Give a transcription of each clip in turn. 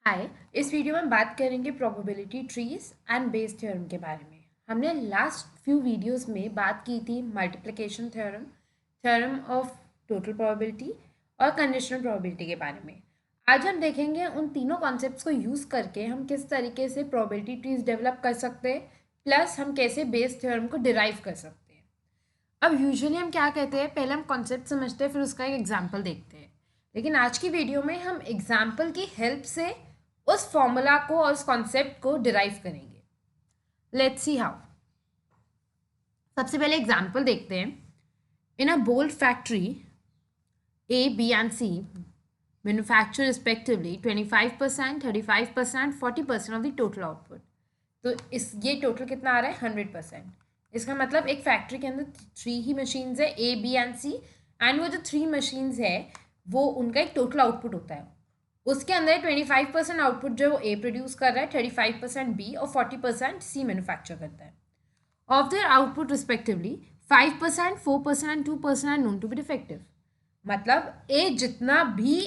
हाय। इस वीडियो में बात करेंगे probability trees and Bayes theorem के बारे में। हमने लास्ट फ्यू वीडियोस में बात की थी multiplication theorem, theorem of total probability और कंडीशनल प्रोबेबिलिटी के बारे में। आज हम देखेंगे उन तीनों कॉन्सेप्ट्स को यूज़ करके हम किस तरीके से प्रोबेबिलिटी ट्रीज डेवलप कर सकते हैं, प्लस हम कैसे बेस थ्योरम को डिराइव कर सकते हैं। अब यूजुअली हम क्या कहते हैं, पहले हम कॉन्सेप्ट समझते हैं, फिर उसका एक एग्जाम्पल देखते हैं। लेकिन आज की वीडियो में हम एग्जाम्पल की हेल्प से उस फॉर्मूला को और उस कॉन्सेप्ट को डिराइव करेंगे। Let's see how. सबसे पहले एग्जाम्पल देखते हैं। In a bolt factory A, B and C manufacture respectively 25%, 35%, 40% of the total output. तो ये टोटल कितना आ रहा है? 100%। इसका मतलब एक फैक्ट्री के अंदर 3 ही मशीन्स है, ए, बी एंड सी, एंड वो जो 3 मशीन्स है वो उनका एक टोटल आउटपुट होता है। उसके अंदर 25% आउटपुट जो ए प्रोड्यूस कर रहा है, 35% बी और 40% सी मैन्युफैक्चर करता है। Of their output respectively 5%, 4% and 2% are known to be defective. मतलब ए जितना भी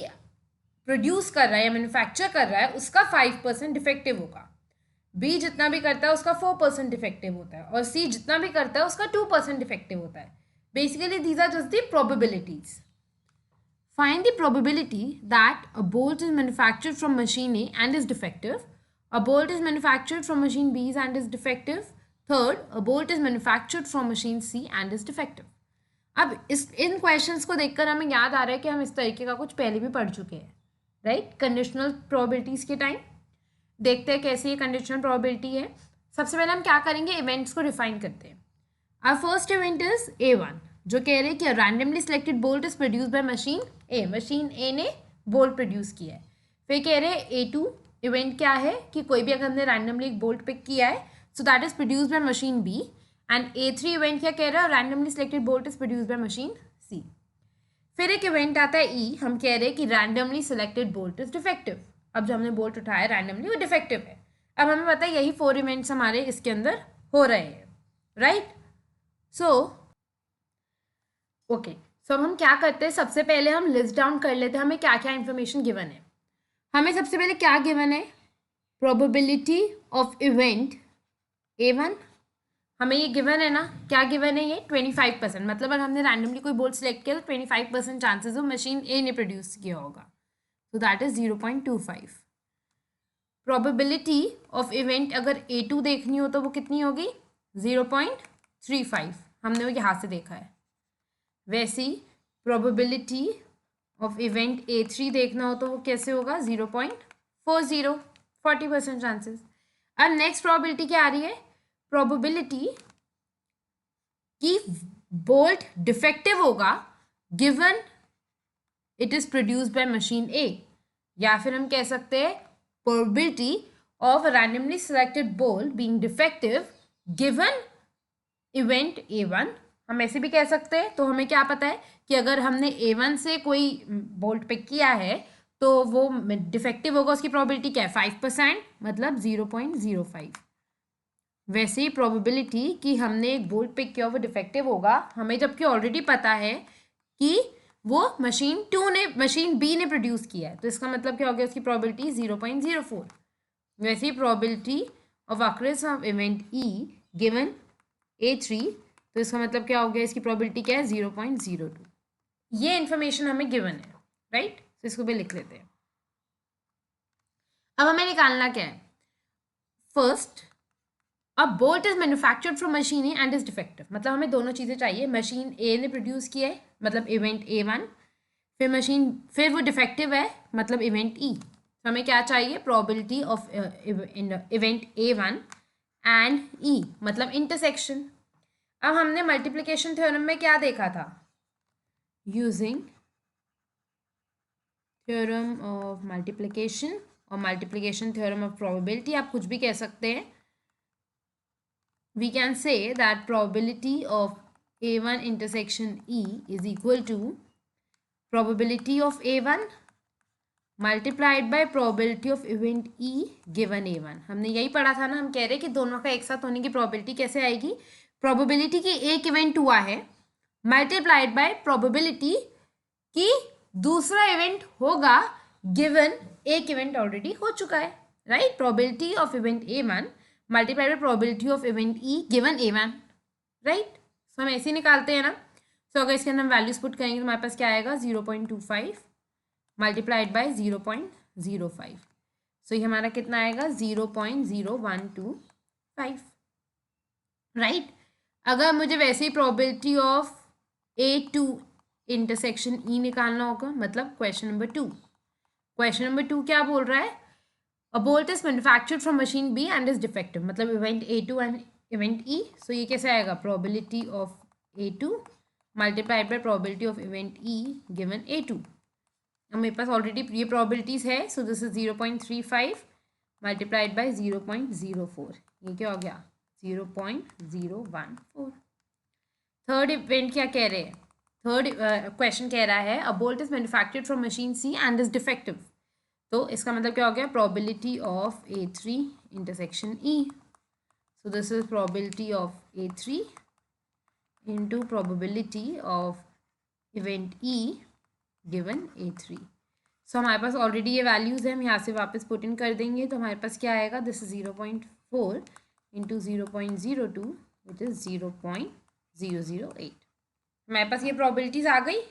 प्रोड्यूस कर रहा है या मैन्युफैक्चर कर रहा है उसका 5% डिफेक्टिव होगा, बी जितना भी करता है उसका 4% डिफेक्टिव होता है, और सी जितना भी करता है उसका 2% डिफेक्टिव होता है। Basically these are just the probabilities. Find the probability that a bolt is manufactured from machine A and is defective. A bolt is manufactured from machine B and is defective. Third, a bolt is manufactured from machine C and is defective. अब इन questions को देखकर हमें याद आ रहा है कि हम इस तरीके का कुछ पहले भी पढ़ चुके हैं, राइट? कंडीशनल प्रोबेबिलिटीज के टाइम। देखते हैं कैसे ये कंडीशनल प्रोबेबिलिटी है। सबसे पहले हम क्या करेंगे, इवेंट्स को डिफाइन करते हैं। Our first event is A1, जो कह रहे हैं कि randomly selected bolt is produce by machine A. Machine A ने बोल्ट प्रोड्यूस किया है। फिर कह रहे हैं A2 इवेंट क्या है कि कोई भी अगर हमने रैंडमली एक बोल्ट पिक किया है so that is produce by machine B. And A3 event क्या कह रहा है, randomly selected bolt is produce by machine C. फिर एक इवेंट आता है ई, हम कह रहे हैं कि randomly selected bolt is defective. अब जो हमने बोल्ट उठाया रैंडमली वो डिफेक्टिव है। अब हमें पता है यही 4 इवेंट्स हमारे इसके अंदर हो रहे हैं, राइट? सो ओके, सो हम क्या करते हैं, सबसे पहले हम लिस्ट डाउन कर लेते हैं हमें क्या क्या इन्फॉर्मेशन गिवन है। हमें सबसे पहले क्या गिवन है, प्रोबेबिलिटी ऑफ इवेंट A1। हमें ये गिवन है ना, क्या गिवन है ये 25%। मतलब अगर हमने रैंडमली कोई बोल्ट सेलेक्ट किया तो 25% चांसेस हो मशीन ए ने प्रोड्यूस किया होगा, तो that is 0.25। Probability of event अगर A2 देखनी हो तो वो कितनी होगी, 0.35। हमने वो यहाँ से देखा है। वैसे ही प्रोबेबिलिटी ऑफ इवेंट A3 देखना हो तो वो कैसे होगा, 0.40, 40% चांसेस। अब नेक्स्ट प्रोबेबिलिटी क्या आ रही है, प्रोबेबिलिटी कि बोल्ट डिफेक्टिव होगा given it is produced by machine A, या फिर हम कह सकते हैं probability of randomly selected bolt being defective given event A1। हम ऐसे भी कह सकते हैं। तो हमें क्या पता है कि अगर हमने A1 से कोई बोल्ट पिक किया है तो वो डिफेक्टिव होगा, उसकी प्रोबेबिलिटी क्या है, 5%, मतलब 0.05। वैसे ही प्रोबेबिलिटी कि हमने एक बोल्ट पिक किया वो डिफेक्टिव होगा, हमें जबकि ऑलरेडी पता है कि वो मशीन बी ने प्रोड्यूस किया है, तो इसका मतलब क्या हो गया, उसकी प्रोबेबिलिटी 0.04। वैसे ही probability of occurrence of event E given A3, तो इसका मतलब क्या हो गया, इसकी प्रोबेबिलिटी क्या है, 0.02। ये इन्फॉर्मेशन हमें गिवन है, राइट? तो इसको भी लिख लेते हैं। अब हमें निकालना क्या है, first a bolt is manufactured from machine A and is defective. मतलब हमें दोनों चीज़ें चाहिए, मशीन ए ने प्रोड्यूस किया है मतलब इवेंट A1, फिर वो डिफेक्टिव है मतलब इवेंट ई। तो हमें क्या चाहिए, probability of event A1 and E मतलब इंटरसेक्शन। अब हमने मल्टीप्लिकेशन थ्योरम में क्या देखा था, यूजिंग थ्योरम ऑफ मल्टीप्लिकेशन और मल्टीप्लिकेशन थ्योरम ऑफ प्रोबेबिलिटी, आप कुछ भी कह सकते हैं। We can say that probability of A1 intersection E is equal to probability of A1 multiplied by probability of event E given A1। हमने यही पढ़ा था ना, हम कह रहे हैं कि दोनों का एक साथ होने की प्रोबेबिलिटी कैसे आएगी, प्रोबेबिलिटी कि एक इवेंट हुआ है मल्टीप्लाइड बाय प्रोबेबिलिटी कि दूसरा इवेंट होगा गिवन एक इवेंट ऑलरेडी हो चुका है, right. Probability of event A1 multiply by probability of event E given A1, right. So हम ऐसे ही निकालते हैं ना। सो अगर इसके अंदर हम वैल्यूज पुट करेंगे तो हमारे पास क्या आएगा, 0.25 मल्टीप्लाइड बाय 0.05। सो ये हमारा कितना आएगा, 0.0125, राइट। अगर मुझे वैसे ही probability of A2 intersection E निकालना होगा, मतलब क्वेश्चन नंबर 2, क्वेश्चन नंबर 2 क्या बोल रहा है, a bolt is manufactured from machine B and is defective, मतलब event A2 and event E। So ये कैसे आएगा, probability of A2 multiplied by probability of event E given A2। अब मेरे पास ऑलरेडी ये प्रोबेबिलिटीज है, so this is 0.35 multiplied by 0.04, ये क्या हो गया, 0.014। थर्ड इवेंट क्या कह रहे हैं, थर्ड क्वेश्चन कह रहा है a bolt is manufactured from machine C and is defective. तो इसका मतलब क्या हो गया, probability of A3 intersection E। So this is probability of A3 into probability of event E given A3। सो हमारे पास ऑलरेडी ये वैल्यूज़ है, हम यहाँ से वापस पुट इन कर देंगे तो हमारे पास क्या आएगा, this is 0.4 into 0.02 which is 0.008। हमारे पास ये प्रोबेबिलिटीज़ आ गई।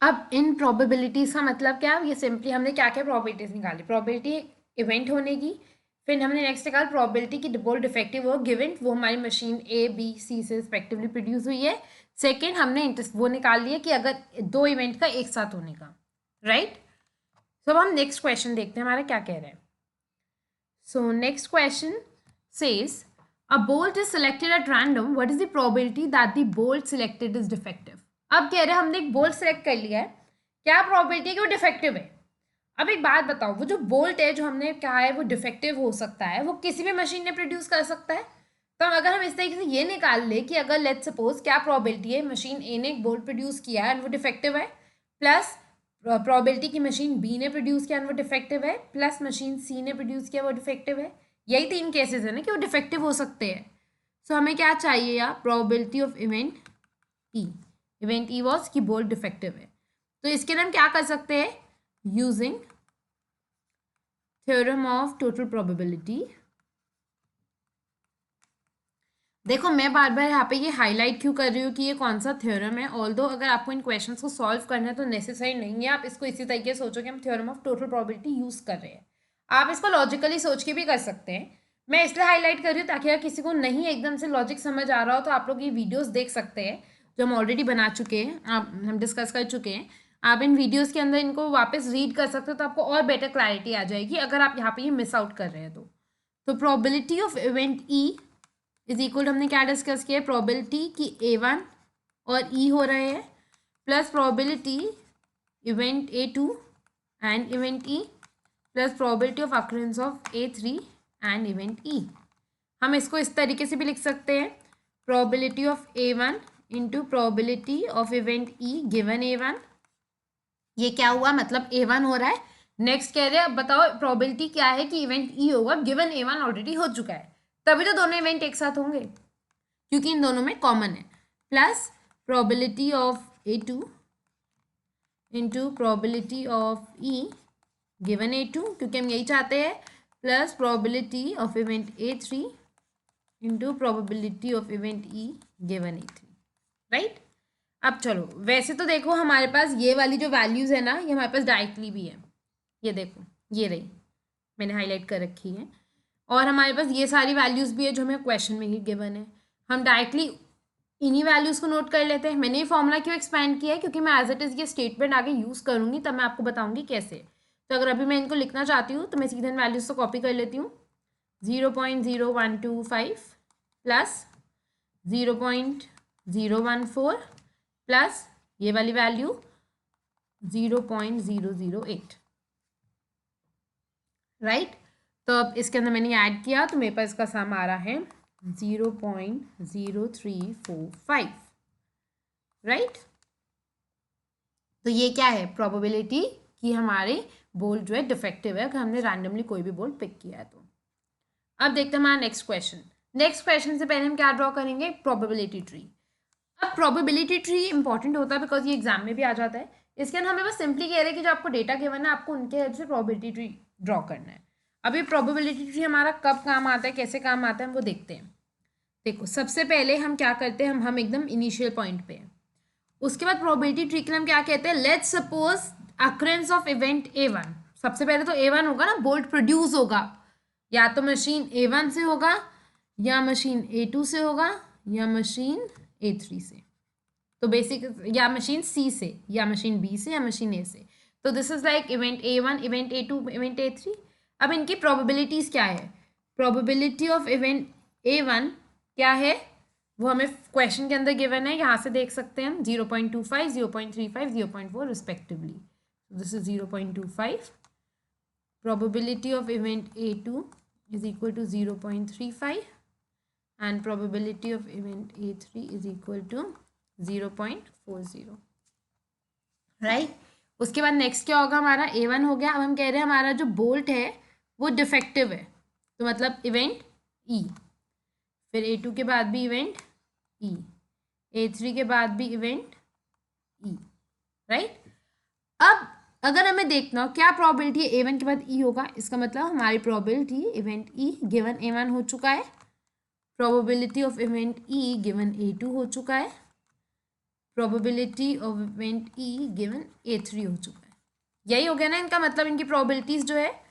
अब इन प्रोबेबिलिटीज़ का मतलब क्या, ये सिंपली हमने क्या क्या प्रोबेबिलिटीज़ निकाली, प्रोबेबिलिटी इवेंट होने की, फिर हमने नेक्स्ट निकाल प्रोबेबिलिटी की बोल्ट डिफेक्टिव हो गिवन वो हमारी मशीन A B C से रिस्पेक्टिवली प्रोड्यूस हुई है। सेकेंड हमने वो निकाल लिया कि अगर दो इवेंट का एक साथ होने का, राइट। तो अब हम नेक्स्ट क्वेश्चन देखते हैं हमारा क्या कह रहे हैं। So next question says a bolt is selected at random, what is the probability that the bolt selected is defective. अब कह रहे हैं हमने एक बोल्ट सेलेक्ट कर लिया है, क्या प्रोबेबिलिटी है कि वो डिफेक्टिव है। अब एक बात बताओ, वो जो बोल्ट है जो हमने कहा है वो डिफेक्टिव हो सकता है, वो किसी भी मशीन ने प्रोड्यूस कर सकता है। तो अगर हम इस तरीके से ये निकाल ले कि अगर लेट्स सपोज क्या प्रोबेबिलिटी है, मशीन ए ने एक बोल्ट प्रोड्यूस किया है एंड वो डिफेक्टिव है, प्लस प्रोबेबिलिटी की मशीन बी ने प्रोड्यूस किया एंड वो डिफेक्टिव है, प्लस मशीन सी ने प्रोड्यूस किया वो डिफेक्टिव है। यही तीन केसेस है ना कि वो डिफेक्टिव हो सकते हैं। सो हमें क्या चाहिए यार, probability of event E. Event E was कि बोल्ट डिफेक्टिव है। तो इसके लिए हम क्या कर सकते हैं, using theorem of total probability. देखो मैं बार बार यहाँ पे ये हाईलाइट क्यों कर रही हूँ कि ये कौन सा थ्योरम है, ऑल्दो अगर आपको इन क्वेश्चंस को सॉल्व करना है तो नेसेसरी नहीं है आप इसको इसी तरीके से सोचो कि हम theorem of total probability use कर रहे हैं। आप इसको लॉजिकली सोच के भी कर सकते हैं। मैं इसलिए हाईलाइट कर रही हूँ ताकि अगर किसी को नहीं एकदम से लॉजिक समझ आ रहा हो तो आप लोग ये वीडियोज़ देख सकते हैं जो हम ऑलरेडी बना चुके हैं, हम डिस्कस कर चुके हैं। आप इन वीडियोज़ के अंदर इनको वापस रीड कर सकते हो तो आपको और बेटर क्लैरिटी आ जाएगी अगर आप यहाँ पे ये मिस आउट कर रहे हैं तो probability of event E is equal, हमने क्या डिस्कस किया, प्रोबेबिलिटी कि A1 और E हो रहे हैं plus probability event A2 and event E plus probability of occurrence of A3 and event E। हम इसको इस तरीके से भी लिख सकते हैं, probability of A1 into probability of event E given A1। ये क्या हुआ, मतलब A1 हो रहा है, नेक्स्ट कह रहे हैं अब बताओ प्रोबेबिलिटी क्या है कि इवेंट E होगा गिवन A1 ऑलरेडी हो चुका है, तभी तो दोनों इवेंट एक साथ होंगे क्योंकि इन दोनों में कॉमन है, plus probability of A2 into probability of E given A2 क्योंकि हम यही चाहते हैं, plus probability of event A3 into probability of event E given A3, right. अब चलो वैसे तो देखो हमारे पास ये वाली जो वैल्यूज़ है ना ये हमारे पास डायरेक्टली भी है, ये देखो ये रही मैंने हाईलाइट कर रखी है, और हमारे पास ये सारी वैल्यूज़ भी है जो हमें क्वेश्चन में ही गिवन है। हम डायरेक्टली इन्हीं वैल्यूज़ को नोट कर लेते हैं। मैंने ये फॉर्मूला क्यों एक्सपेंड किया है, क्योंकि मैं एज इट इज़ ये स्टेटमेंट आगे यूज़ करूँगी तब मैं आपको बताऊँगी कैसे। तो अगर अभी मैं इनको लिखना चाहती हूँ तो मैं सीधे वैल्यूज़ को कॉपी कर लेती हूँ, 0.0125 प्लस 0.014 प्लस ये वाली वैल्यू 0.008, राइट। तो अब इसके अंदर मैंने ऐड किया तो मेरे पास इसका सम आ रहा है 0.0345, राइट। तो ये क्या है, प्रोबेबिलिटी कि हमारे बोल्ट जो है डिफेक्टिव है अगर हमने रैंडमली कोई भी बोल्ट पिक किया है तो। अब देखते हैं हमारा नेक्स्ट क्वेश्चन। नेक्स्ट क्वेश्चन से पहले हम क्या ड्रॉ करेंगे, प्रोबेबिलिटी ट्री। अब प्रोबेबिलिटी ट्री इंपॉर्टेंट होता है बिकॉज ये एग्जाम में भी आ जाता है। इसके अंदर हमें बस सिंपली कह रहे हैं कि जो आपको डेटा गिवन है आपको उनके हेल्प से प्रोबेबिलिटी ट्री ड्रॉ करना है। अभी प्रोबेबिलिटी ट्री हमारा कब काम आता है, कैसे काम आता है, हम वो देखते हैं। देखो सबसे पहले हम क्या करते हैं, हम एकदम इनिशियल पॉइंट पे हैं। उसके बाद प्रोबेबिलिटी ट्री के लिए हम क्या कहते हैं, let's suppose occurrence of event A1। सबसे पहले तो A1 होगा ना, बोल्ट प्रोड्यूस होगा, या तो मशीन A1 से होगा, या मशीन A2 से होगा, या मशीन A3 से, तो बेसिक, या मशीन C से, या मशीन B से, या मशीन A से। तो this is like event A1, event A2, event A3। अब इनकी प्रोबेबिलिटीज क्या है, प्रोबेबिलिटी ऑफ इवेंट A1 क्या है वो हमें क्वेश्चन के अंदर गिवन है, यहाँ से देख सकते हैं हम 0.25, 0.35, 0.4 respectively. This is 0.25। probability of event A2 is equal to 0.35 and probability of event A3 is equal to 0.40, right. उसके बाद नेक्स्ट क्या होगा, हमारा A1 हो गया। अब हम कह रहे हैं हमारा जो बोल्ट है वो डिफेक्टिव है, तो मतलब इवेंट E, फिर A2 के बाद भी इवेंट E, A3 के बाद भी इवेंट E, राइट। अब अगर हमें देखना हो क्या प्रोबेबिलिटी है A1 के बाद E होगा, इसका मतलब हमारी probability event E given A1 हो चुका है, probability of event E given A2 हो चुका है, probability of event E given A3 हो चुका है। यही हो गया ना इनका मतलब, इनकी प्रोबेबिलिटीज जो है।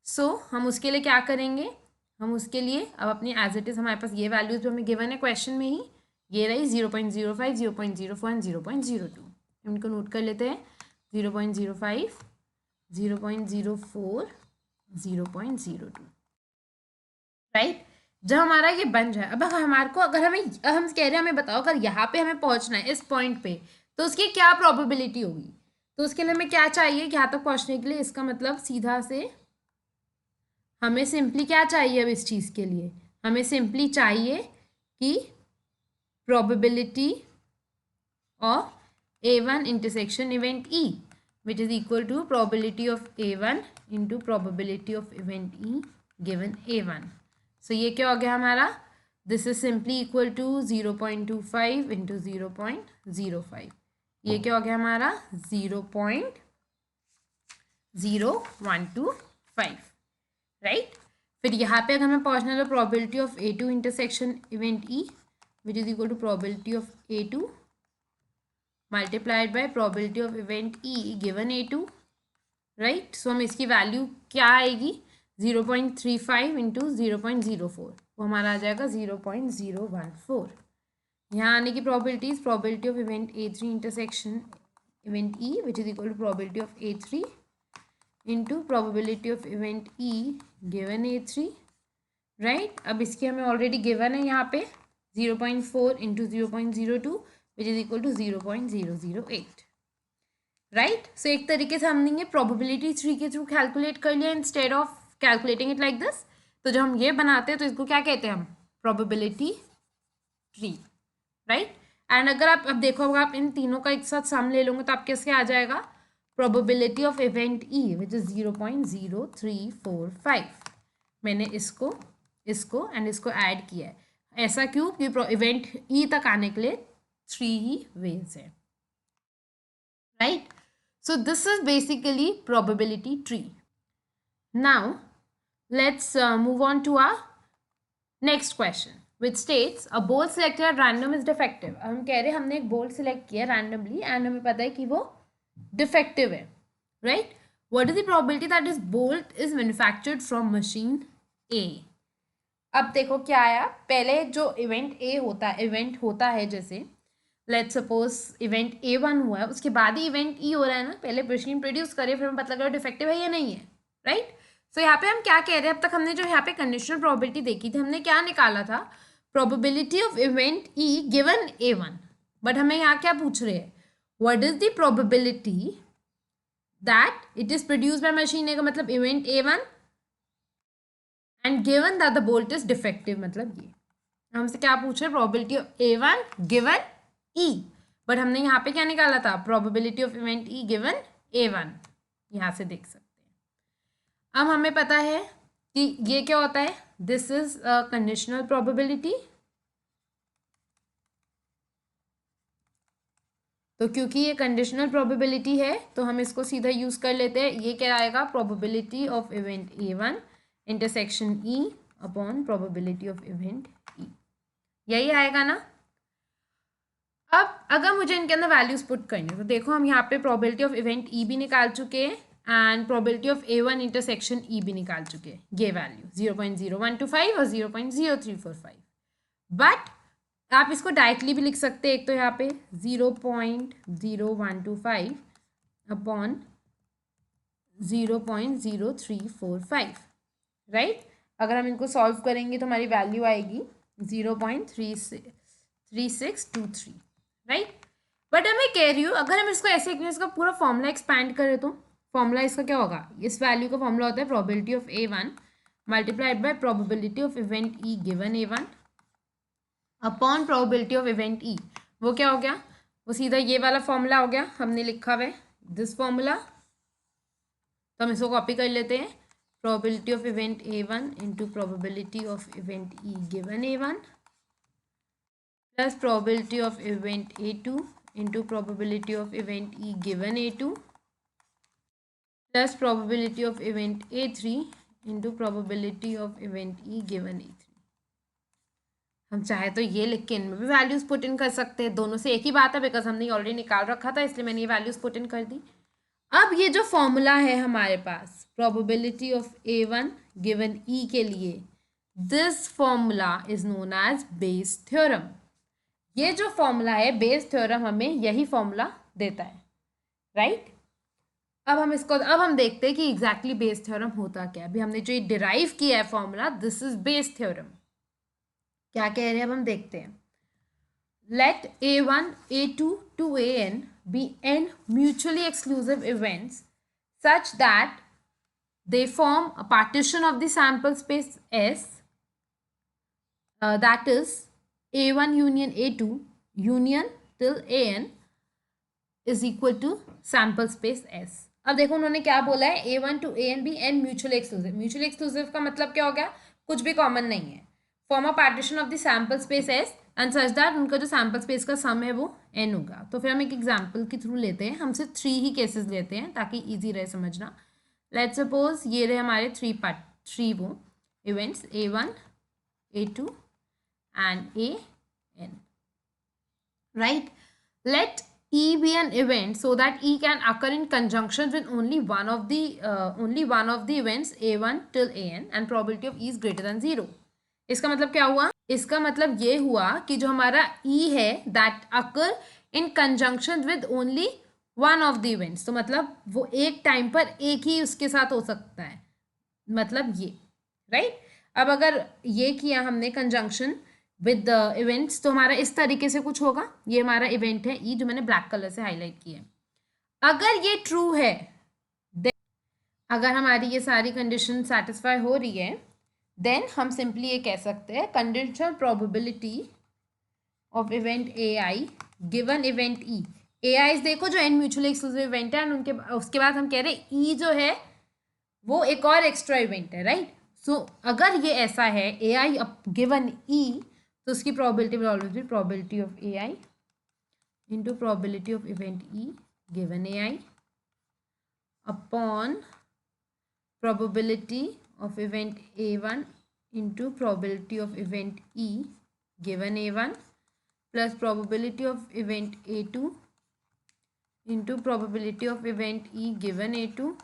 सो हम उसके लिए क्या करेंगे, हम उसके लिए अब अपनी एज इट इज़ हमारे पास ये वैल्यूज जो हमें गिवन है क्वेश्चन में ही, ये रही 0.05, 0.04 एंड 0.02। इनको नोट कर लेते हैं, 0.05, 0.04, 0.02, राइट। जब हमारा ये बन जाए, अब हमारे को अगर हमें, हम कह रहे हैं हमें बताओ अगर यहाँ पे हमें पहुँचना है इस पॉइंट पे, तो उसकी क्या प्रोबेबिलिटी होगी। तो उसके लिए हमें क्या चाहिए, यहाँ तक पहुँचने के लिए, इसका मतलब सीधा से हमें सिंपली क्या चाहिए, अब इस चीज़ के लिए हमें सिंपली चाहिए कि probability of A1 intersection event E which is equal to probability of A1 into probability of event E given A1। So ये क्या हो गया हमारा, this is simply equal to 0.25 into 0.05। ये क्या हो गया हमारा 0.0125, राइट। फिर यहाँ पे अगर हमें पहुँचना है तो probability of A2 intersection event E which is equal to probability of A2 multiplied by probability of event E given A2, right. So हम इसकी वैल्यू क्या आएगी, 0.35 इंटू 0.04, वो हमारा आ जाएगा 0.014। यहाँ आने की probabilities, probability of event A3 intersection event E which is equal to probability of A3 into probability of event E given A3, right. अब इसकी हमें ऑलरेडी गिवन है यहाँ पे 0.4 into 0.02 which is equal to 0.008, right. So एक तरीके से हमने ये प्रोबेबिलिटी ट्री के थ्रू कैलकुलेट कर लिया instead of calculating it like this. तो जब हम ये बनाते हैं तो इसको क्या कहते हैं हम, प्रोबेबिलिटी ट्री, राइट। एंड अगर आप अब देखो, अगर आप इन तीनों का एक साथ सम ले लोगे तो आपके इसके आ जाएगा probability of event E which is 0.0345। मैंने इसको एंड इसको ऐड किया है, ऐसा क्यों, क्योंकि इवेंट E तक आने के लिए 3 ही वेज है, right। So this is basically probability tree. Now let's move on to our next question which states a bolt selected at random is defective। हम कह रहे हैं हमने एक bolt select किया randomly and हमें पता है कि वो defective है, right। What is the probability that this bolt is manufactured from machine A। अब देखो क्या आया, पहले जो इवेंट A होता है, इवेंट होता है जैसे लेट सपोज इवेंट A1 हुआ है, उसके बाद ही इवेंट E हो रहा है ना, पहले मशीन प्रोड्यूस करे फिर हमें पता लगा डिफेक्टिव है या नहीं है, राइट। सो यहाँ पे हम क्या कह रहे हैं, अब तक हमने जो यहाँ पे कंडीशनल प्रोबेबिलिटी देखी थी, हमने क्या निकाला था, probability of event E given A1, but हमें यहाँ क्या पूछ रहे हैं, what is the probability that it is produce by machine A का मतलब event A1 and given that the bolt is defective, मतलब ये हमसे क्या पूछ रहे हैं, probability of A1 given E, but हमने यहाँ पे क्या निकाला था, probability of event E given A1, यहाँ से देख सकते हैं। अब हमें पता है कि ये क्या होता है, दिस इज कंडीशनल प्रोबेबिलिटी, तो क्योंकि ये कंडीशनल प्रोबेबिलिटी है तो हम इसको सीधा यूज़ कर लेते हैं। ये क्या आएगा, probability of event A1 intersection E upon probability of event E, यही आएगा ना। अब अगर मुझे इनके अंदर वैल्यूज पुट करनी है तो देखो हम यहाँ पे प्रोबेबिलिटी ऑफ इवेंट E भी निकाल चुके हैं and probability of A1 intersection E भी निकाल चुके हैं। ये वैल्यू 0.0125 और 0.0345, बट आप इसको डायरेक्टली भी लिख सकते हैं। एक तो यहाँ पे 0.0125 अपॉन 0.0345, राइट। अगर हम इनको सॉल्व करेंगे तो हमारी वैल्यू आएगी 0.3623, राइट। बट मैं कह रही हूँ अगर हम इसको ऐसे इसका पूरा फॉर्मूला एक्सपैंड करें तो फॉर्मूला इसका क्या होगा, इस वैल्यू का फॉर्मूला होता है probability of A1 multiplied by probability of event E given A1 upon probability of event E। वो क्या हो गया, वो सीधा ये वाला फॉर्मूला हो गया, हमने लिखा हुआ है दिस फॉर्मूला। तो हम इसको कॉपी कर लेते हैं, probability of event A1 into probability of event E given A1 plus probability of event A2 into probability of event E given A2 plus probability of event A3 into probability of event E given A3। हम चाहे तो ये लिख के इनमें भी values put in कर सकते हैं, दोनों से एक ही बात है बिकॉज हमने ऑलरेडी निकाल रखा था इसलिए मैंने ये वैल्यूज पुट इन कर दी। अब ये जो फॉर्मूला है हमारे पास probability of A1 given E के लिए, this formula is known as Bayes theorem. ये जो फॉर्मूला है बेस थ्योरम हमें यही फॉर्मूला देता है, राइट। अब हम देखते हैं कि एग्जैक्टली बेस थ्योरम होता क्या है। अभी हमने जो ये डिराइव किया है formula, this is Bayes theorem. क्या कह रहे हैं अब हम देखते हैं। Let A1 A2 to AN be n mutually exclusive events such that they form a partition of the sample space S, that is A1 union A2 union till AN is equal to sample space S। अब देखो उन्होंने क्या बोला है, A1 to AN be n mutually exclusive। mutually exclusive का मतलब क्या हो गया, कुछ भी कॉमन नहीं है। Form a partition of the sample space S and such that उनका जो सैम्पल स्पेस का सम है वो n होगा। तो फिर हम एक एग्जाम्पल के थ्रू लेते हैं, हम सिर्फ 3 ही केसेस लेते हैं ताकि इजी रहे समझना। लेट्स सपोज ये रहे हमारे 3 वो events A1 A2 and AN, right. Let E be an event so that E can occur in conjunction with only one of the events A1 till AN and probability of E is greater than 0। इसका मतलब क्या हुआ, इसका मतलब ये हुआ कि जो हमारा E है that occur in conjunction with only one of the events. तो मतलब वो एक टाइम पर एक ही उसके साथ हो सकता है, मतलब ये, राइट। अब अगर ये किया हमने कंजंक्शन विद द इवेंट्स तो हमारा इस तरीके से कुछ होगा। ये हमारा इवेंट है E जो मैंने ब्लैक कलर से हाईलाइट किया है। अगर ये ट्रू है, अगर हमारी ये सारी कंडीशन सेटिस्फाई हो रही है, देन हम सिंपली ये कह सकते हैं conditional probability of event AI given event E। AI देखो जो n म्यूचुअली एक्सक्लूसिव इवेंट है एंड उसके बाद हम कह रहे हैं E जो है वो एक और एक्स्ट्रा इवेंट है, राइट। सो अगर ये ऐसा है AI गिवन E तो उसकी probability of AI into probability of event E given AI upon probability of event A1 into probability of event E given A1 plus probability of event A2 into probability of event E given A2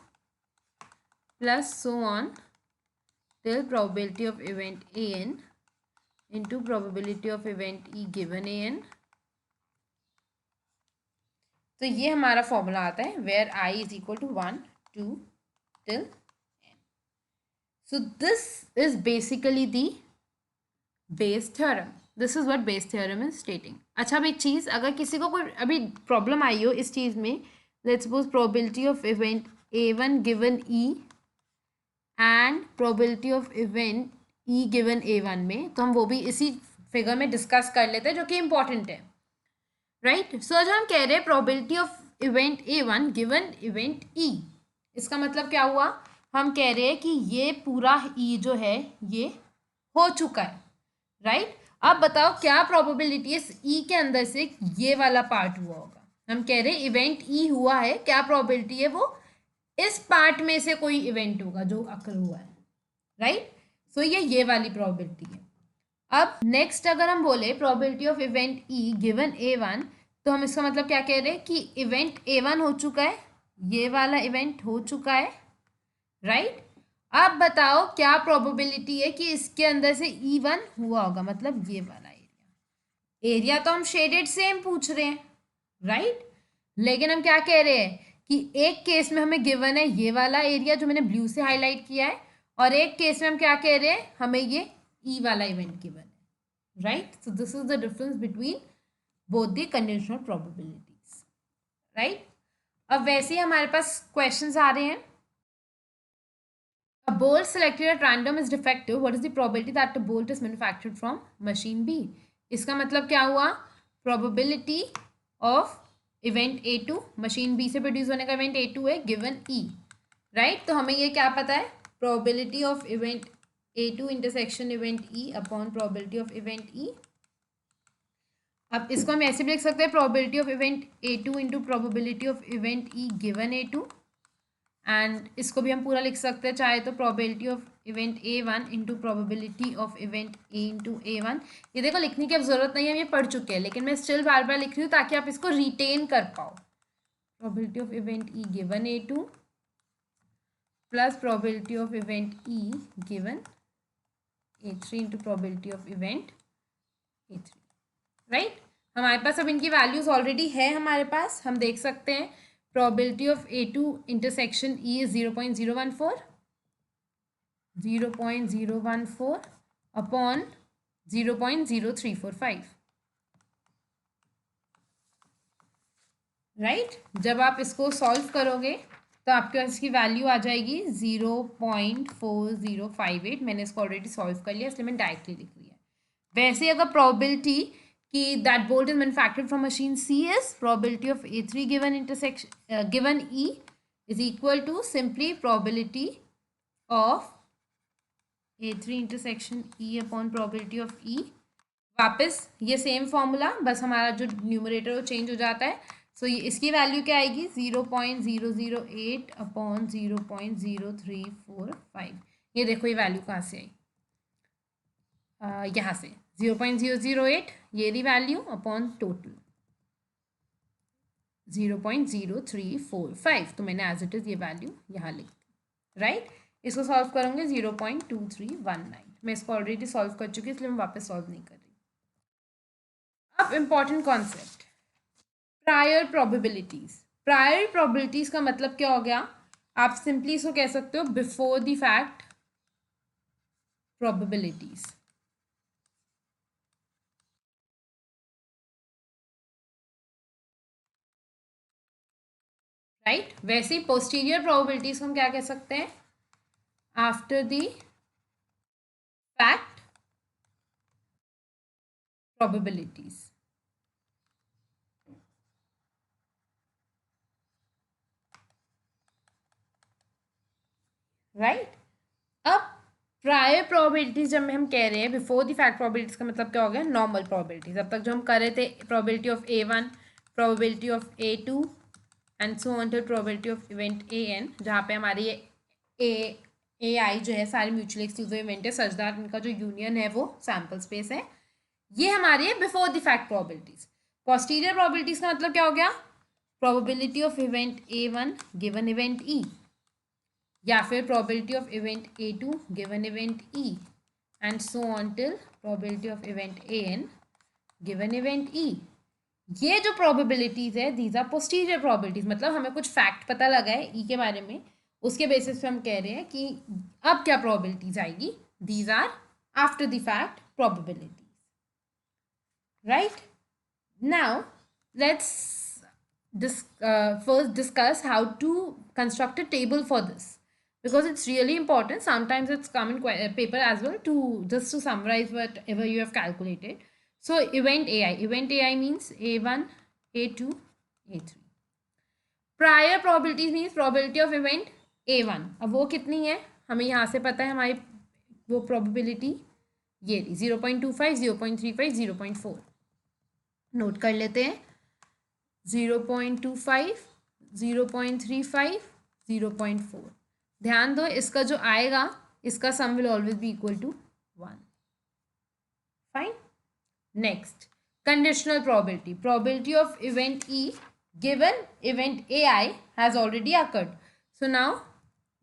plus so on till probability of event AN into probability of event E given AN। तो ये हमारा formula आता है where I is equal to 1 2 till n। So this is basically the Bayes theorem. This is what Bayes theorem is stating। अच्छा अब एक चीज़, अगर किसी को कोई अभी प्रॉब्लम आई हो इस चीज़ में, let's suppose probability of event A1 given E and probability of event E given A1 में, तो हम वो भी इसी फिगर में डिस्कस कर लेते हैं जो कि इम्पॉर्टेंट है, राइट। सो जो हम कह रहे हैं probability of event A1 given event E, इसका मतलब क्या हुआ, हम कह रहे हैं कि ये पूरा E जो है ये हो चुका है, राइट। अब बताओ क्या प्रोबेबिलिटी है इस E के अंदर से ये वाला पार्ट हुआ होगा, हम कह रहे हैं इवेंट ई हुआ है, क्या प्रोबेबिलिटी है, वो इस पार्ट में से कोई इवेंट होगा जो अकर हुआ है, राइट। सो ये वाली प्रोबेबिलिटी है। अब नेक्स्ट अगर हम बोले probability of event E given A1, तो हम इसका मतलब क्या कह रहे हैं कि इवेंट A1 हो चुका है, ये वाला इवेंट हो चुका है, राइट। अब बताओ क्या प्रोबेबिलिटी है कि इसके अंदर से E1 हुआ होगा, मतलब ये वाला एरिया। एरिया तो हम शेडेड सेम पूछ रहे हैं, राइट। लेकिन हम क्या कह रहे हैं कि एक केस में हमें गिवन है ये वाला एरिया जो मैंने ब्लू से हाईलाइट किया है, और एक केस में हम क्या कह रहे हैं, हमें ये ई वाला इवेंट गिवन है, right. So this is the difference between both the conditional probabilities, right. अब वैसे ही हमारे पास क्वेश्चंस आ रहे हैं। A bolt selected at random is defective. What is the probability that the bolt is manufactured from machine B? इसका मतलब क्या हुआ, probability of event A2 machine B से प्रोड्यूस होने का event A2 है given E, right। तो हमें ये क्या पता है, probability of event A2 intersection event E upon probability of event E। अब इसको हम ऐसे भी लिख सकते हैं, probability of event A2 into probability of event E given A2, and इसको भी हम पूरा लिख सकते हैं चाहे तो, probability of event A1 into probability of event A into A1। ये देखो लिखने की अब जरूरत नहीं है, हम ये पढ़ चुके हैं, लेकिन मैं स्टिल बार बार लिख रही हूँ ताकि आप इसको रिटेन कर पाओ। Probability of event E given A2 plus probability of event E given A3 into probability of event A3, right. हमारे पास अब इनकी वैल्यूज ऑलरेडी है हमारे पास, हम देख सकते हैं। probability of A2 intersection E is 0.014 upon 0.0345, right. जब आप इसको सॉल्व करोगे तो आपके पास इसकी वैल्यू आ जाएगी 0.4058। मैंने इसको ऑलरेडी सॉल्व कर लिया इसलिए मैंने डायरेक्टली लिख लिया। वैसे अगर प्रोबेबिलिटी कि that bolt is manufactured from machine C is probability of A3 given intersection given E is equal to simply probability of A3 intersection E upon probability of E। वापस ये सेम फॉर्मूला, बस हमारा जो numerator वो change हो जाता है। सो ये इसकी वैल्यू क्या आएगी, 0.008 अपॉन 0.0345। ये देखो ये वैल्यू कहाँ से आई, यहाँ से 0.008 ये रही वैल्यू अपॉन टोटल 0.0345। तो मैंने एज इट इज़ ये वैल्यू यहाँ लिख दी, राइट। इसको सॉल्व करूँगे 0.2319। मैं इसको ऑलरेडी सॉल्व कर चुकी इसलिए मैं वापस सॉल्व नहीं कर रही। अब important concept, prior probabilities. Prior probabilities का मतलब क्या हो गया, आप सिंपली इसको कह सकते हो before the fact probabilities, right. वैसे ही पोस्टीरियर प्रोबेबिलिटीज को हम क्या कह सकते हैं, after the fact probabilities, right. अब प्रायर प्रोबेबिलिटीज जब हम कह रहे हैं बिफोर द फैक्ट प्रोबेबिलिटीज का मतलब क्या हो गया, नॉर्मल प्रोबेबिलिटीज। अब तक जो हम कर रहे थे probability of A1, probability of A2 and so on till probability of event AN, जहाँ पे हमारी ये AI जो है सारे म्यूचुअली एक्सक्लूसिव इवेंट है सच दैट इनका जो यूनियन है वो सैम्पल स्पेस है। ये हमारी है before the fact probabilities. Posterior probabilities का मतलब क्या हो गया, probability of event A1 given event E, या फिर probability of event A2 given event E and so on till probability of event AN given event E। ये जो probabilities है दीज आर पोस्टीरियर प्रोबेबिलिटीज, मतलब हमें कुछ फैक्ट पता लगा है E के बारे में, उसके बेसिस पे हम कह रहे हैं कि अब क्या प्रोबेबिलिटीज आएगी, these are after the fact probabilities, right. Now let's first discuss how to construct a table for this, because it's really important. Sometimes it's come in paper as well, to just to summarize whatever you have calculated. So event AI means A1, A2, A3. Prior probabilities means probability of event A1। अब वो कितनी है हमें यहाँ से पता है, हमारी वो probability ये रही 0.25, 0.35, 0.4। नोट कर लेते हैं। 0.25, 0.35, 0.4। ध्यान दो, इसका जो आएगा इसका sum will always be equal to 1। Fine. Next, conditional probability. Probability of event E given event AI has already occurred. So now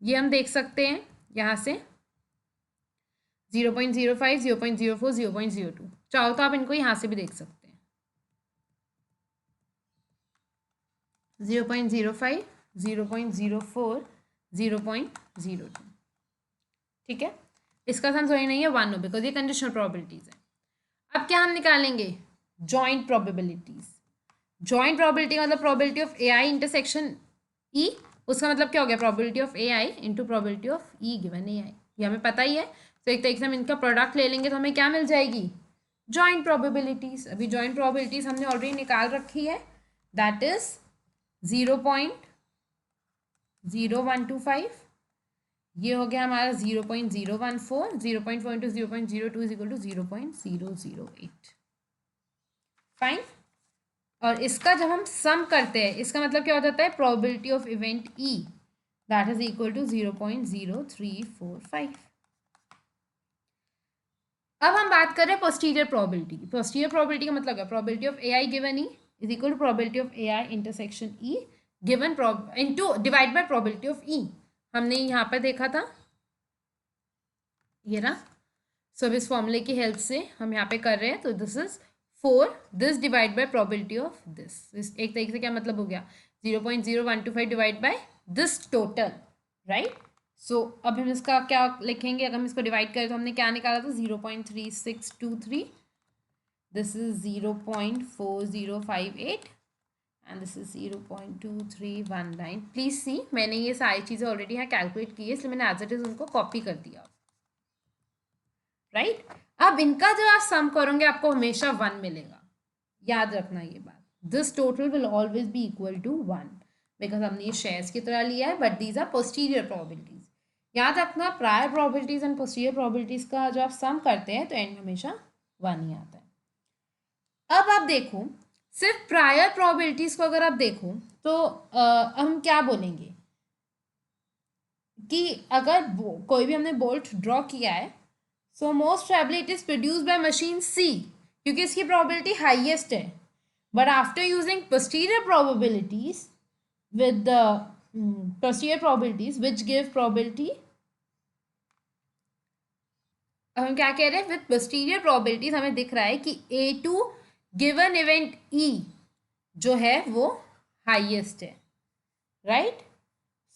ये हम देख सकते हैं यहाँ से 0.05, 0.04, 0.02। चाहो तो आप इनको यहाँ से भी देख सकते हैं 0.05, 0.04, 0.02। ठीक है, इसका सम सही नहीं है 1 बिकॉज ये कंडीशनल प्रोबेबिलिटीज है। अब क्या हम निकालेंगे? Joint probabilities. जॉइंट प्रोबेबिलिटी का मतलब probability of A i intersection E, उसका मतलब क्या हो गया? Probability of A i into probability of E given A i. ये हमें पता ही है, तो एक तरीके से हम इनका प्रोडक्ट ले लेंगे तो हमें क्या मिल जाएगी? Joint probabilities. अभी जॉइंट प्रोबेबिलिटीज हमने ऑलरेडी निकाल रखी है, दैट इज 0.0125, ये हो गया हमारा 0.014, 0.4 into 0.02 is equal to 0.008। Fine. और इसका जब हम सम करते हैं, इसका मतलब क्या हो जाता है? Probability of event E that is equal to 0.0345। अब हम बात कर रहे हैं पोस्टीरियर प्रोबेबिलिटी की। पोस्टीरियर प्रोबेबिलिटी का मतलब क्या? Probability of A i given E is equal to probability of A i intersection E given into divide by probability of E. हमने यहाँ पर देखा था ये ना। सो अब इस फॉर्मूले की हेल्प से हम यहाँ पे कर रहे हैं, तो this is 4 this divide by probability of this. एक तरीके से क्या मतलब हो गया? 0.0125 divide by this total, right. So अब हम इसका क्या लिखेंगे? अगर हम इसको डिवाइड करें तो हमने क्या निकाला था? 0.3623, this is 0.4058 and this is 0.2319। Please see, मैंने ये सारी चीज़ें ऑलरेडी यहाँ कैलकुलेट की है, इसलिए मैंने एज इट इज उनको कॉपी कर दिया, राइट। अब इनका जब आप सम करोगे आपको हमेशा 1 मिलेगा, याद रखना ये बात। This total will always be equal to 1 because हमने ये शेयर्स की तरह लिया है, but these are posterior probabilities. याद रखना, prior probabilities and posterior probabilities का जब आप सम करते हैं तो एंड हमेशा 1 ही आता है। अब आप देखो, सिर्फ प्रायर प्रोबेबिलिटीज को अगर आप देखो तो हम क्या बोलेंगे कि अगर कोई भी हमने बोल्ट ड्रॉ किया है, so most probably it is produced by machine C, क्योंकि इसकी प्रोबेबिलिटी हाईएस्ट है। But after using posterior probabilities with the posterior probabilities which give probability, हम क्या कह रहे हैं? विथ posterior probabilities हमें दिख रहा है कि A2 given event E जो है वो हाईएस्ट है, राइट।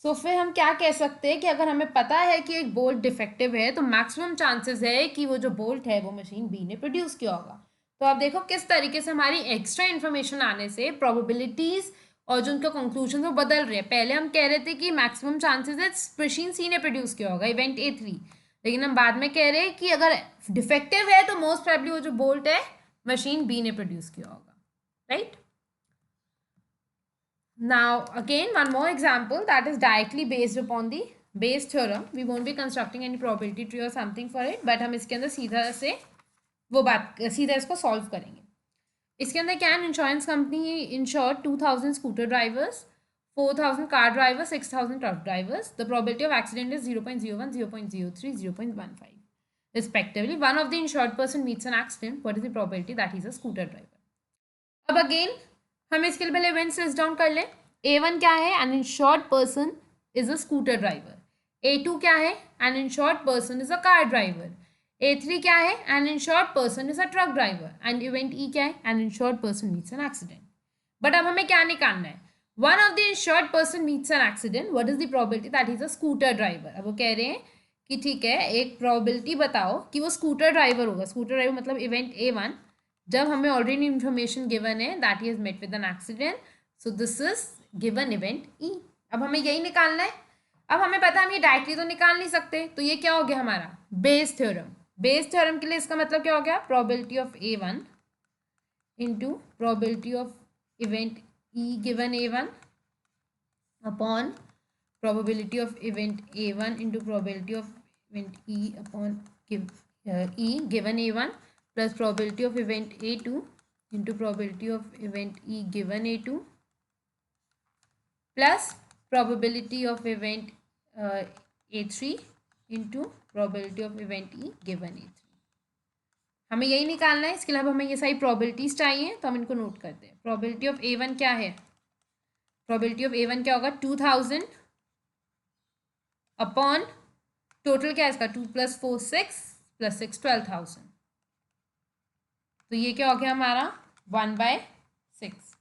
सो फिर हम क्या कह सकते हैं कि अगर हमें पता है कि एक बोल्ट डिफेक्टिव है तो मैक्सिमम चांसेस है कि वो जो बोल्ट है वो मशीन बी ने प्रोड्यूस किया होगा। तो आप देखो किस तरीके से हमारी एक्स्ट्रा इन्फॉर्मेशन आने से प्रोबेबिलिटीज और जो उनका कंक्लूजन वो बदल रहे हैं। पहले हम कह रहे थे कि मैक्सिमम चांसेस है मशीन सी ने प्रोड्यूस किया होगा, इवेंट A3, लेकिन हम बाद में कह रहे हैं कि अगर डिफेक्टिव है तो मोस्ट प्रोबेबली वो जो बोल्ट है मशीन बी ने प्रोड्यूस किया होगा, right. Now again one more example that is directly based upon the Bayes theorem. We won't be constructing any probability tree or something for it, but हम इसके अंदर सीधा से वो बात सीधा इसको सॉल्व करेंगे। इसके अंदर क्या है? Insurance company insured 2000 scooter drivers, 4000 car drivers, 6000 truck drivers. The probability of accident is 0.01, 0.03, 0.15 respectively. One of the insured person meets an accident. What is the probability that he is a scooter driver? अब again हम इसके लिए पहले events list down कर लें। A1 क्या है? An insured person is a scooter driver. A2 क्या है? An insured person is a car driver. A3 क्या है? An insured person is a truck driver. And event E क्या है? An insured person meets an accident. But अब हमें क्या निकालना है? One of the insured person meets an accident, what is the probability that is a scooter driver. अब वो कह रहे हैं कि ठीक है, एक प्रोबेबिलिटी बताओ कि वो स्कूटर ड्राइवर होगा। स्कूटर ड्राइवर मतलब इवेंट A1, जब हमें ऑलरेडी इन्फॉर्मेशन गिवन है that he has met with an accident, so this is given event E। अब हमें यही निकालना है। अब हमें पता है हम ये डायरेक्टली तो निकाल नहीं सकते, तो ये क्या हो गया हमारा? Bayes theorem. बेस थ्योरम के लिए इसका मतलब क्या हो गया? Probability of A1 into probability of event E given A1 upon probability of event A1 into probability of event E upon E given A1 plus probability of event A2 into probability of event E given A2 plus probability of event A3 into probability of event E given A3। हमें यही निकालना है, इसके अलावा हमें ये सारी probabilities चाहिए, तो हम इनको नोट करते हैं। प्रोबेबिलिटी ऑफ A1 क्या है? प्रोबेबिलिटी ऑफ A1 क्या होगा? 2000 अपॉन टोटल क्या है इसका? 2 + 4 6 + 6 12,000। तो ये क्या हो गया हमारा? 1/6।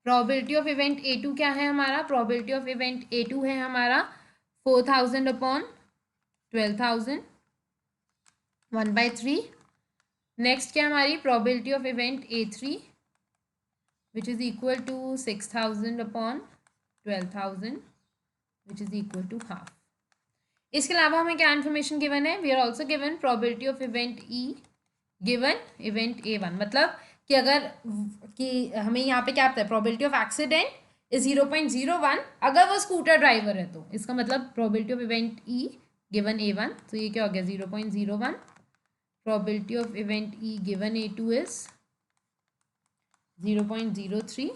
प्रोबेबिलिटी ऑफ इवेंट A2 क्या है हमारा? प्रोबेबिलिटी ऑफ इवेंट A2 है हमारा 4000 अपॉन 12,000, 1/3। नेक्स्ट क्या हमारी probability of event A3 which is equal to 6000 upon 12,000 which is equal to half. इसके अलावा हमें क्या इन्फॉर्मेशन गिवन है? We are also given probability of event E given event A1। मतलब कि अगर कि हमें यहाँ पे क्या आता है? प्रोबेबिलिटी ऑफ एक्सीडेंट इज 0.01 अगर वो स्कूटर ड्राइवर है, तो इसका मतलब probability of event E given A1, तो ये क्या हो गया? 0.01। Probability of event E given A2 is 0.03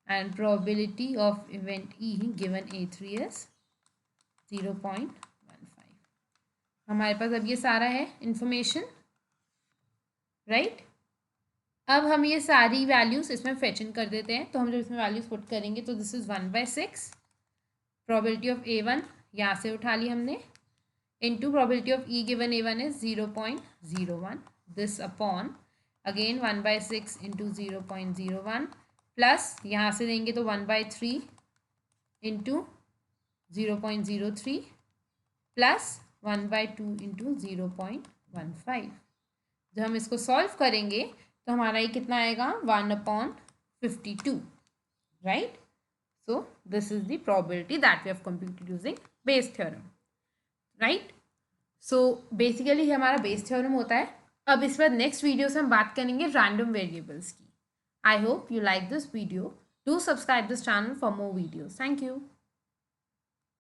and probability of event E given A3 is 0.15। हमारे पास अब ये सारा है इंफॉर्मेशन, राइट। अब हम ये सारी वैल्यूज इसमें फेच इन कर देते हैं। तो हम जब इसमें वैल्यूज पुट करेंगे तो this is 1/6। Probability of A1 यहाँ से उठा ली हमने, into probability of E given A1 is 0.01, this upon again 1/6 into 0.01 plus यहाँ से देंगे तो 1/3 इंटू 0.03 प्लस 1/2 इंटू 0.15। जब हम इसको सॉल्व करेंगे तो हमारा ये कितना आएगा? 1/52, right. So this is the probability that we have computed using Bayes theorem, right. So basically हमारा बेस थ्योरम होता है। अब इस बार नेक्स्ट वीडियो से हम बात करेंगे रैंडम वेरिएबल्स की। I hope you like this video. Do subscribe this channel for more videos. Thank you.